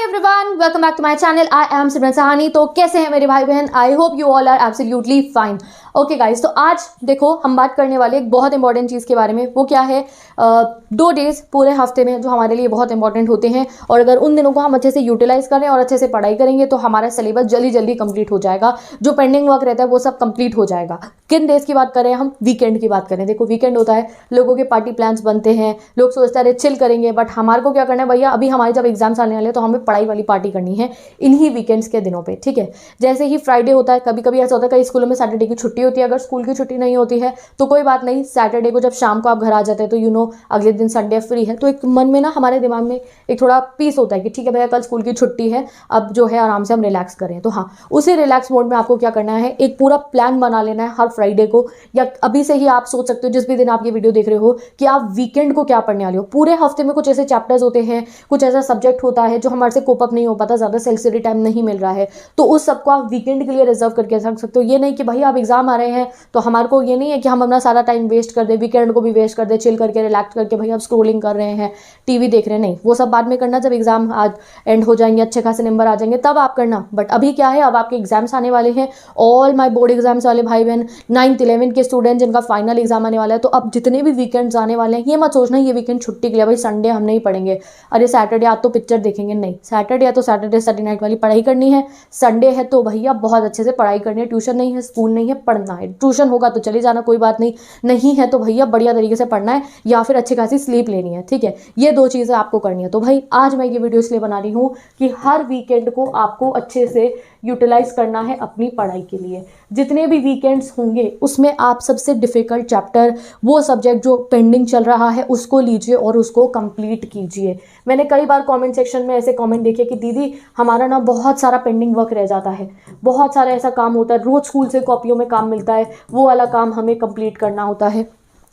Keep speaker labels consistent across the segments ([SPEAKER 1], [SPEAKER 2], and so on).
[SPEAKER 1] Everyone, welcome back to my channel. I am Simran Sahani. तो कैसे हैं मेरे भाई बहन? I hope you all are absolutely fine. Okay guys, तो आज देखो हम बात करने वाले एक बहुत इंपॉर्टेंट चीज़ के बारे में। वो क्या है? 2 डेज पूरे हफ्ते में जो हमारे लिए बहुत इंपॉर्टेंट होते हैं, और अगर उन दिनों को हम अच्छे से यूटिलाइज करें और अच्छे से पढ़ाई करेंगे तो हमारा सिलेबस जल्दी जल्दी कंप्लीट हो जाएगा। जो पेंडिंग वर्क रहता है वो सब कंप्लीट हो जाएगा। किन डेज की बात करें? हम वीकेंड की बात करें। देखो वीकेंड होता है, लोगों के पार्टी प्लान्स बनते हैं, लोग सोचते हैं चिल करेंगे, बट हमारे को क्या करना है भैया? अभी हमारे जब एग्जाम्स आने वाले हैं तो हमें पढ़ाई वाली पार्टी करनी है इन्हीं वीकेंड्स के दिनों पे, ठीक है। जैसे ही फ्राइडे होता है, कभी कभी ऐसा होता है कई स्कूलों में सैटरडे की छुट्टी होती है। अगर स्कूल की छुट्टी नहीं होती है तो कोई बात नहीं, सैटरडे को जब शाम को आप घर आ जाते हैं तो अगले दिन संडे फ्री है, तो एक मन में ना हमारे दिमाग में एक थोड़ा पीस होता है कि ठीक है भैया कल स्कूल की छुट्टी है, अब जो है आराम से हम रिलैक्स करें। तो हाँ, उसी रिलैक्स मोड में आपको क्या करना है, एक पूरा प्लान बना लेना है हर फ्राइडे को, या अभी से ही आप सोच सकते हो जिस भी दिन आप ये वीडियो देख रहे हो कि आप वीकेंड को क्या पढ़ने वाले हो। पूरे हफ्ते में कुछ ऐसे चैप्टर्स होते हैं, कुछ ऐसा सब्जेक्ट होता है जो हमारे से कोप अप नहीं हो पाता, ज़्यादा सेल्फ स्टडी टाइम नहीं मिल रहा है, तो उस सबको आप वीकेंड के लिए रिजर्व करके रख सकते हो। ये नहीं कि भाई आप एग्जाम आ रहे हैं तो हमारे को ये नहीं है कि हम अपना सारा टाइम वेस्ट कर दे, वीकेंड को भी वेस्ट कर दे, चिल करके रिलैक्स करके भाई आप स्क्रोलिंग कर रहे हैं, टीवी देख रहे हैं। नहीं, वो सब बाद में करना, जब एग्जाम आज एंड हो जाएंगे, अच्छे खासे नंबर आ जाएंगे तब आप करना। बट अभी क्या है, अब आपके एग्जाम्स आने वाले हैं, ऑल माई बोर्ड एग्जाम्स वाले भाई बहन, 9th 11th के स्टूडेंट जिनका फाइनल एग्जाम आने वाला है, तो अब जितने भी वीकेंड्स आने वाले हैं ये मत सोचना ये वीकेंड छुट्टी के लिए भाई संडे हम नहीं पढ़ेंगे, अरे सैटरडे आज तो पिक्चर देखेंगे। नहीं, सैटरडे है तो सैटरडे सैटरडे नाइट वाली पढ़ाई करनी है, संडे है तो भैया बहुत अच्छे से पढ़ाई करनी है। ट्यूशन नहीं है, स्कूल नहीं है, पढ़ना है। ट्यूशन होगा तो चले जाना, कोई बात नहीं, नहीं है तो भैया बढ़िया तरीके से पढ़ना है, या फिर अच्छी खासी स्लीप लेनी है, ठीक है। ये 2 चीज़ें आपको करनी है। तो भाई आज मैं ये वीडियो इसलिए बना रही हूँ कि हर वीकेंड को आपको अच्छे से यूटिलाइज करना है अपनी पढ़ाई के लिए। जितने भी वीकेंड्स होंगे उसमें आप सबसे डिफिकल्ट चैप्टर, वो सब्जेक्ट जो पेंडिंग चल रहा है उसको लीजिए और उसको कंप्लीट कीजिए। मैंने कई बार कमेंट सेक्शन में ऐसे कमेंट देखे कि दीदी हमारा ना बहुत सारा पेंडिंग वर्क रह जाता है, बहुत सारा ऐसा काम होता है, रोज स्कूल से कॉपियों में काम मिलता है, वो वाला काम हमें कंप्लीट करना होता है,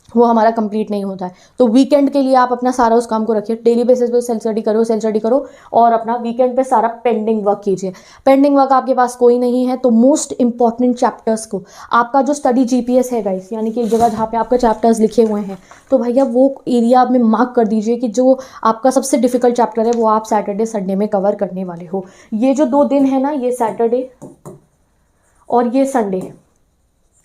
[SPEAKER 1] वो हमारा कंप्लीट नहीं होता है। तो वीकेंड के लिए आप अपना सारा उस काम को रखिए, डेली बेसिस पे सेल्फ स्टडी करो और अपना वीकेंड पे सारा पेंडिंग वर्क कीजिए। पेंडिंग वर्क आपके पास कोई नहीं है तो मोस्ट इंपॉर्टेंट चैप्टर्स को, आपका जो स्टडी जीपीएस है गाइस, यानी कि एक जगह जहाँ पे आपका चैप्टर्स लिखे हुए हैं, तो भैया वो एरिया में मार्क कर दीजिए कि जो आपका सबसे डिफिकल्ट चैप्टर है वो आप सैटरडे संडे में कवर करने वाले हो। ये जो 2 दिन है ना, ये सैटरडे और ये संडे,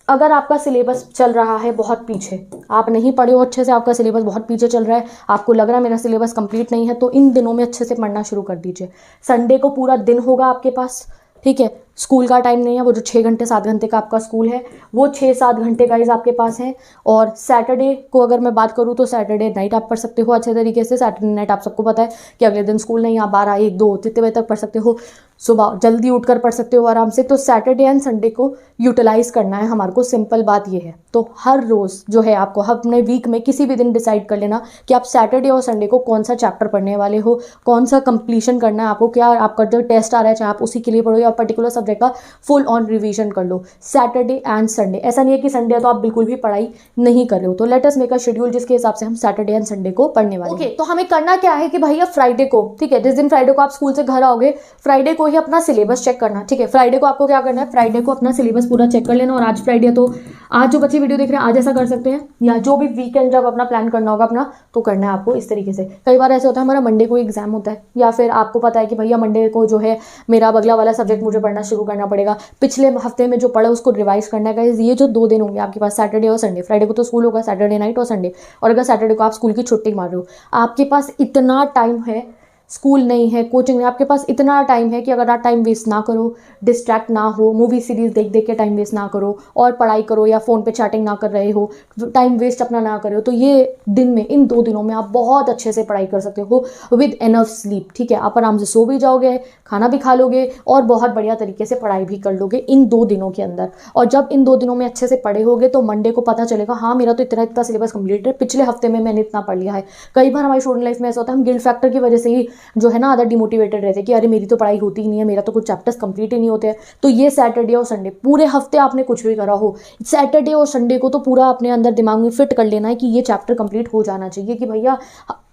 [SPEAKER 1] अगर आपका सिलेबस चल रहा है बहुत पीछे, आप नहीं पढ़े हो अच्छे से, आपका सिलेबस बहुत पीछे चल रहा है, आपको लग रहा है मेरा सिलेबस कंप्लीट नहीं है, तो इन दिनों में अच्छे से पढ़ना शुरू कर दीजिए। संडे को पूरा दिन होगा आपके पास, ठीक है। स्कूल का टाइम नहीं है, वो जो 6 घंटे 7 घंटे का आपका स्कूल है वो 6-7 घंटे गाइस आपके पास है। और सैटरडे को अगर मैं बात करूँ तो सैटरडे नाइट आप पढ़ सकते हो अच्छे तरीके से। सैटरडे नाइट आप सबको पता है कि अगले दिन स्कूल नहीं, आप 12, 1, 2 जितने बजे तक पढ़ सकते हो, सुबह जल्दी उठकर पढ़ सकते हो आराम से। तो सैटरडे एंड संडे को यूटिलाइज करना है हमारे को, सिंपल बात ये है। तो हर रोज़ जो है आपको अपने वीक में किसी भी दिन डिसाइड कर लेना कि आप सैटरडे और संडे को कौन सा चैप्टर पढ़ने वाले हो, कौन सा कंप्लीशन करना है आपको, क्या आपका जो टेस्ट आ रहा है चाहे आप उसी के लिए पढ़ो या पर्टिकुलर सब्जेक्ट का फुल ऑन रिवीजन कर लो सैटरडे एंड संडे। ऐसा नहीं है कि संडे है तो आप बिल्कुल भी पढ़ाई नहीं कर रहे हो। तो let us make a schedule जिसके हिसाब से हम सैटरडे एंड संडे को पढ़ने वाले हैं। तो हमें करना क्या है कि भैया फ्राइडे को, ठीक है, जिस दिन फ्राइडे को आप स्कूल से घर आओगे, फ्राइडे को ही अपना सिलेबस चेक करना, ठीक है। फ्राइडे को आपको क्या करना है, फ्राइडे को अपना सिलेबस पूरा चेक कर लेना। और आज फ्राइडे है तो आज जो बच्चे वीडियो देख रहे हैं आज ऐसा कर सकते हैं, या जो भी वीकेंड जब अपना प्लान करना होगा अपना, तो करना है आपको इस तरीके से। कई बार ऐसे होता है हमारा मंडे को एग्जाम होता है, या फिर आपको पता है कि भैया मंडे को जो है मेरा अगला वाला सब्जेक्ट मुझे पढ़ना शुरू करना पड़ेगा, पिछले हफ्ते में जो पढ़ा उसको रिवाइज करना है गाइस। ये जो 2 दिन होंगे आपके पास, सैटरडे और संडे, फ्राइडे को तो स्कूल होगा, सैटरडे नाइट और संडे, और अगर सैटरडे को आप स्कूल की छुट्टी मार रहे हो, आपके पास इतना टाइम है, स्कूल नहीं है, कोचिंग नहीं, आपके पास इतना टाइम है कि अगर आप टाइम वेस्ट ना करो, डिस्ट्रैक्ट ना हो, मूवी सीरीज देख देख के टाइम वेस्ट ना करो और पढ़ाई करो, या फ़ोन पे चैटिंग ना कर रहे हो, टाइम वेस्ट अपना ना करो, तो ये दिन में, इन 2 दिनों में आप बहुत अच्छे से पढ़ाई कर सकते हो विद एनफ स्लीप, ठीक है। आप आराम से सो भी जाओगे, खाना भी खा लोगे और बहुत बढ़िया तरीके से पढ़ाई भी कर लोगे इन 2 दिनों के अंदर। और जब इन 2 दिनों में अच्छे से पढ़े होगे तो मंडे को पता चलेगा हाँ मेरा तो इतना इतना सिलेबस कंप्लीट है, पिछले हफ्ते में मैंने इतना पढ़ लिया है। कई बार हमारी स्टूडेंट लाइफ में ऐसा होता है हम गिल्ट फैक्टर की वजह से ही जो है ना आधा मोटिवेटेड रहते कि अरे मेरी तो पढ़ाई होती ही नहीं है, मेरा तो कुछ चैप्टर्स कंप्लीट ही नहीं होते हैं। तो ये सैटरडे और संडे, पूरे हफ्ते आपने कुछ भी करा हो, सैटरडे और संडे को तो पूरा अपने अंदर दिमाग में फिट कर लेना है कि ये चैप्टर कंप्लीट हो जाना चाहिए, कि भैया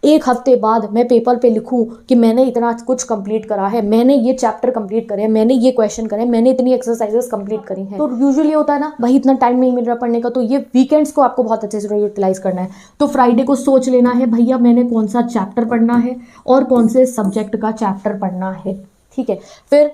[SPEAKER 1] एक हफ्ते बाद मैं पेपर पे लिखूं कि मैंने इतना कुछ कंप्लीट करा है, मैंने ये चैप्टर कंप्लीट करे हैं, मैंने ये क्वेश्चन करे हैं, मैंने इतनी एक्सरसाइजेस कंप्लीट करी हैं, तो यूजुअली होता है ना भाई इतना टाइम नहीं मिल रहा पढ़ने का, तो ये वीकेंड्स को आपको बहुत अच्छे से यूटिलाइज करना है। तो फ्राइडे को सोच लेना है भैया मैंने कौन सा चैप्टर पढ़ना है और कौन से सब्जेक्ट का चैप्टर पढ़ना है, ठीक है। फिर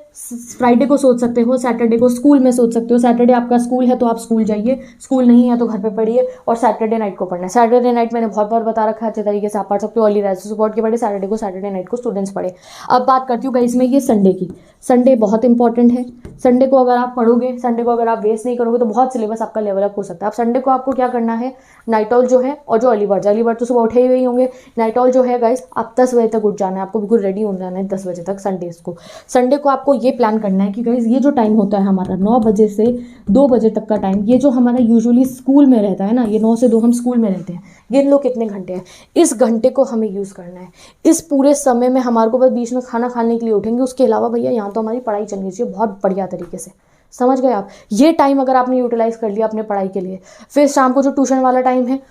[SPEAKER 1] फ्राइडे को सोच सकते हो, सैटरडे को स्कूल में सोच सकते हो। सैटरडे आपका स्कूल है तो आप स्कूल जाइए, स्कूल नहीं है तो घर पे पढ़िए, और सैटरडे नाइट को पढ़ना है। सैटरडे नाइट मैंने बहुत बार बता रखा है, अच्छे तरीके से आप पढ़ सकते हो। अर्ली राइज सपोर्ट के पढ़े सैटरडे को, सैटरडे नाइट को स्टूडेंट्स पढ़े। अब बात करती हूँ गाइस मैं ये संडे की। संडे बहुत इंपॉर्टेंट है। संडे को अगर आप पढ़ोगे, संडे को अगर आप वेस्ट नहीं करोगे तो बहुत सिलेबस आपका लेवल अप हो सकता है। अब संडे को आपको क्या करना है, नाइट ऑल जो है और जो अर्ली बर्ड तो सुबह उठे ही हुए होंगे। नाइट ऑल जो है गाइस आप 10 बजे तक उठ जाना है, आपको बिल्कुल रेडी हो जाना है 10 बजे तक संडेज को। संडे को आपको ये प्लान करना है कि गाइस ये जो टाइम होता है हमारा 9 बजे से 2 बजे तक का टाइम, ये जो हमारा यूजुअली स्कूल में रहता है ना, ये 9 से 2 हम स्कूल में रहते हैं, गिन लो कितने घंटे हैं, इस घंटे को हमें यूज़ करना है। इस पूरे समय में हमारे को बस बीच में खाना खाने के लिए उठेंगे, उसके अलावा भैया यहाँ तो हमारी पढ़ाई चलनी चाहिए बहुत बढ़िया तरीके से। समझ गए आप? ये टाइम अगर आपने यूटिलाइज कर लिया अपने पढ़ाई के लिए, फिर शाम को जो ट्यूशन वाला टाइम है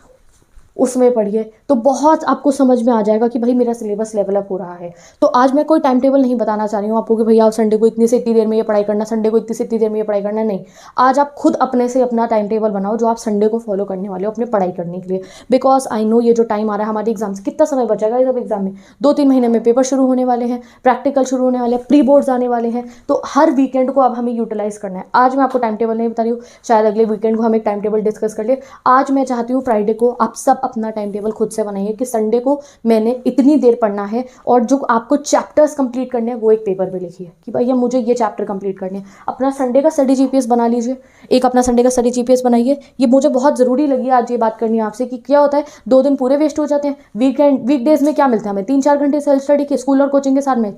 [SPEAKER 1] उसमें पढ़िए, तो बहुत आपको समझ में आ जाएगा कि भाई मेरा सिलेबस लेवल अप हो रहा है। तो आज मैं कोई टाइम टेबल नहीं बताना चाह रही हूँ आपको कि भैया आप संडे को इतनी से इतनी देर में ये पढ़ाई करना, संडे को इतनी से इतनी देर में ये पढ़ाई करना, नहीं। आज आप खुद अपने से अपना टाइम टेबल बनाओ जो आप संडे को फॉलो करने वाले हो अपने पढ़ाई करने के लिए। बिकॉज आई नो ये जो टाइम आ रहा है हमारे एग्जाम से, कितना समय बचेगा ये सब एग्जाम में, 2-3 महीने में पेपर शुरू होने वाले हैं, प्रैक्टिकल शुरू होने वाले हैं, प्री बोर्ड्स आने वाले हैं, तो हर वीकेंड को अब हमें यूटिलाइज करना है। आज मैं आपको टाइम टेबल नहीं बता रही हूँ, शायद अगले वीकेंड को हम एक टाइम टेबल डिस्कस कर ले। आज मैं चाहती हूँ फ्राइडे को आप सब अपना टाइम टेबल खुद से बनाइए कि संडे को मैंने इतनी देर पढ़ना है, और जो आपको चैप्टर्स कंप्लीट करने हैं वो एक पेपर पे लिखिए कि भैया मुझे ये चैप्टर कंप्लीट करने हैं। अपना संडे का स्टडी जीपीएस बना लीजिए, एक अपना संडे का स्टडी जीपीएस बनाइए। ये मुझे बहुत ज़रूरी लगी आज ये बात करनी है आपसे कि क्या होता है 2 दिन पूरे वेस्ट हो जाते हैं। वीकडेज में क्या मिलता है हमें, 3-4 घंटे सेल्फ स्टडी के, स्कूल और कोचिंग के साथ में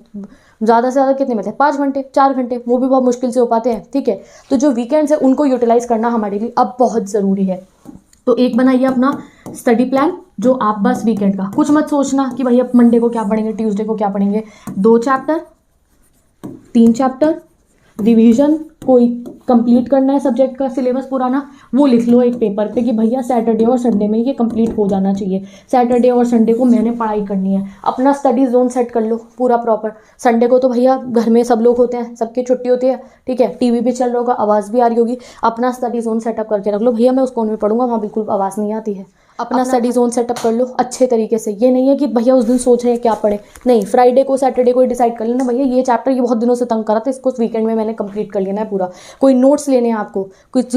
[SPEAKER 1] ज़्यादा से ज़्यादा कितने मिलते हैं, 5 घंटे 4 घंटे, वो भी बहुत मुश्किल से हो पाते हैं, ठीक है। तो जो वीकेंड्स है उनको यूटिलाइज करना हमारे लिए अब बहुत ज़रूरी है। तो एक बनाइए अपना स्टडी प्लान जो आप बस वीकेंड का, कुछ मत सोचना कि भैया मंडे को क्या पढ़ेंगे, ट्यूसडे को क्या पढ़ेंगे। 2 चैप्टर 3 चैप्टर रिवीजन कोई कंप्लीट करना है, सब्जेक्ट का सिलेबस पुराना, वो लिख लो एक पेपर पे कि भैया सैटरडे और संडे में ये कंप्लीट हो जाना चाहिए। सैटरडे और संडे को मैंने पढ़ाई करनी है। अपना स्टडी जोन सेट कर लो पूरा प्रॉपर। संडे को तो भैया घर में सब लोग होते हैं, सबकी छुट्टी होती है, ठीक है, टीवी भी चल रहा होगा, आवाज़ भी आ रही होगी। अपना स्टडी जोन सेटअप करके रख लो, भैया मैं उस कोने में पढ़ूंगा, वहाँ बिल्कुल आवाज़ नहीं आती है। अपना स्टडी जोन सेटअप कर लो अच्छे तरीके से। ये नहीं है कि भैया उस दिन सोच रहे हैं क्या पढ़े, नहीं, फ्राइडे को सैटरडे को डिसाइड कर लेना भैया ये चैप्टर ये बहुत दिनों से तंग करा था, इसको वीकेंड में मैंने कंप्लीट कर लेना है पूरा। कोई नोट्स लेने हैं आपको,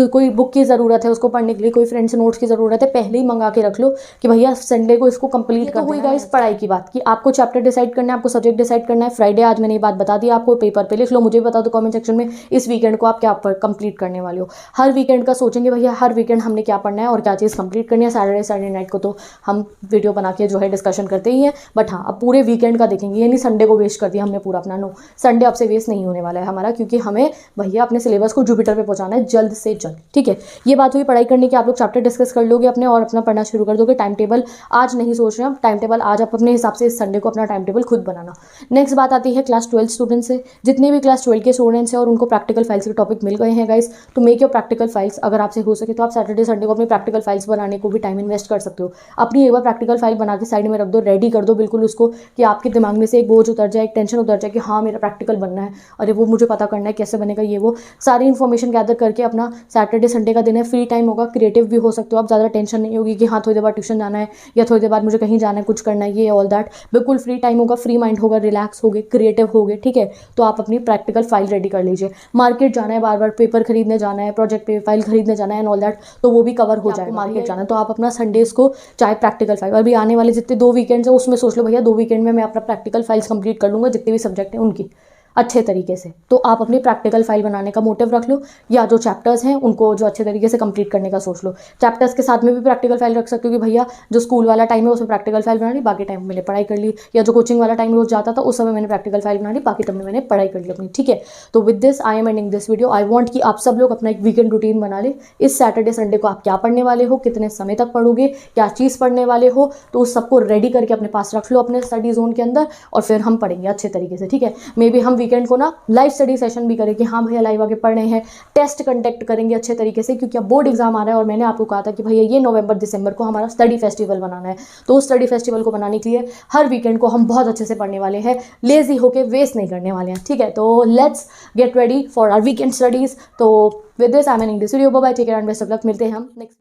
[SPEAKER 1] कोई बुक की ज़रूरत है उसको पढ़ने के लिए, कोई फ्रेंड से नोट्स की ज़रूरत है, पहले ही मंगा के रख लो कि भैया संडे को इसको कंप्लीट कर हुई गाइस पढ़ाई की बात कि आपको चैप्टर डिसाइड करना है, आपको सब्जेक्ट डिसाइड करना है। फ्राइडे आज मैंने ये बात बता दी, आपको पेपर पे लिख लो, मुझे भी बता दो कमेंट सेक्शन में इस वीकेंड को आप क्या कंप्लीट करने वाले हो। हर वीकेंड का सोचेंगे भैया हर वीकेंड हमने क्या पढ़ना है और क्या चीज़ कंप्लीट करनी है। सैटरडे नाइट को तो हम वीडियो बना के जो है डिस्कशन करते ही हैं, बट हाँ अब पूरे वीकेंड का देखेंगे, ये नहीं संडे को वेस्ट कर दिया हमने पूरा अपना। नो, संडे अब से वेस्ट नहीं होने वाला है हमारा, क्योंकि हमें भैया अपने सिलेबस को जुपिटर पे पहुंचाना है जल्द से जल्द, ठीक है। ये बात हुई पढ़ाई करने की, आप लोग चैप्टर डिस्कस कर लोगे अपने और अपना पढ़ना शुरू कर दोगे। टाइम टेबल आज नहीं सोच रहे हैं, टाइम टेबल आज आप अपने हिसाब से इस संडे को अपना टाइम टेबल खुद बनाना। नेक्स्ट बात आती है क्लास 12 स्टूडेंट्स से, जितने भी क्लास 12 के स्टूडेंट्स हैं और उनको प्रैक्टिकल फाइल्स के टॉपिक मिल गए हैं गाइस, तो मेक योर प्रैक्टिकल फाइल्स। अगर आपसे हो सके तो आप सैटरडे संडे को अपनी प्रैक्टिकल फाइल्स बनाने को भी टाइम इन्वेस्ट कर सकते हो। अपनी एक बार प्रैक्टिकल फाइल बना के साइड में रख दो, रेडी कर दो बिल्कुल उसको, कि आपके दिमाग में से एक बोझ उतर जाए, एक टेंशन उतर जाए कि हाँ मेरा प्रैक्टिकल बनना है, अरे वो मुझे पता करना है कैसे बनेगा, ये वो सारी इन्फॉर्मेशन गैदर करके अपना सैटरडे संडे का दिन है, फ्री टाइम होगा, क्रिएटिव भी हो सकते हो आप, ज़्यादा टेंशन नहीं होगी कि हाँ थोड़ी देर बाद ट्यूशन जाना है या थोड़ी देर बाद मुझे कहीं जाना है, कुछ करना है, ये ऑल दैट। बिल्कुल फ्री टाइम होगा, फ्री माइंड होगा, रिलैक्स होगे, क्रिएटिव होगे, ठीक है। तो आप अपनी प्रैक्टिकल फाइल रेडी कर लीजिए। मार्केट जाना है, बार बार पेपर खरीदने जाना है, प्रोजेक्ट पे फाइल खरीदने जाना है एंड ऑल दैट, तो वो भी कवर हो जाएगा। मार्केट जाना है तो आप अपना संडेज को चाहे प्रैक्टिकल फाइल, अभी आने वाले जितने 2 वीकेंड्स है उसमें सोच लो भैया 2 वीकेंड में मैं अपना प्रैक्टिकल फाइल्स कंप्लीट कर लूँगा, जितने भी सब्जेक्ट हैं उनकी अच्छे तरीके से। तो आप अपनी प्रैक्टिकल फाइल बनाने का मोटिव रख लो, या जो चैप्टर्स हैं उनको जो अच्छे तरीके से कंप्लीट करने का सोच लो। चैप्टर्स के साथ में भी प्रैक्टिकल फाइल रख सकते हो कि भैया जो स्कूल वाला टाइम है उसमें प्रैक्टिकल फाइल बना ली, बाकी टाइम मैंने पढ़ाई कर ली, या जो कोचिंग वाला टाइम रोज जाता था उस समय मैंने प्रैक्टिकल फाइल बना ली, बाकी टाइम में मैंने पढ़ाई कर ली अपनी, ठीक है। तो with this I am ending this video. I want कि आप सब लोग अपना एक वीकेंड रूटीन बना ले। इस सैटरडे संडे को आप क्या पढ़ने वाले हो, कितने समय तक पढ़ोगे, क्या चीज़ पढ़ने वाले हो, तो उस सबको रेडी करके अपने पास रख लो अपने स्टडी जोन के अंदर, और फिर हम पढ़ेंगे अच्छे तरीके से, ठीक है। मे बी हम वीकेंड को ना लाइव स्टडी सेशन भी करें कि हाँ भैया लाइव आके पढ़ रहे हैं, टेस्ट कंडक्ट करेंगे अच्छे तरीके से, क्योंकि अब बोर्ड एग्जाम आ रहा है और मैंने आपको कहा था कि भैया ये नवंबर दिसंबर को हमारा स्टडी फेस्टिवल बनाना है। तो उस स्टडी फेस्टिवल को बनाने के लिए हर वीकेंड को हम बहुत अच्छे से पढ़ने वाले हैं, लेजी होके वेस्ट नहीं करने वाले हैं, ठीक है। तो let's get ready for our weekend studies. तो with this I am ending this video, bye bye, take care and best of luck. मिलते हैं हम नेक्स्ट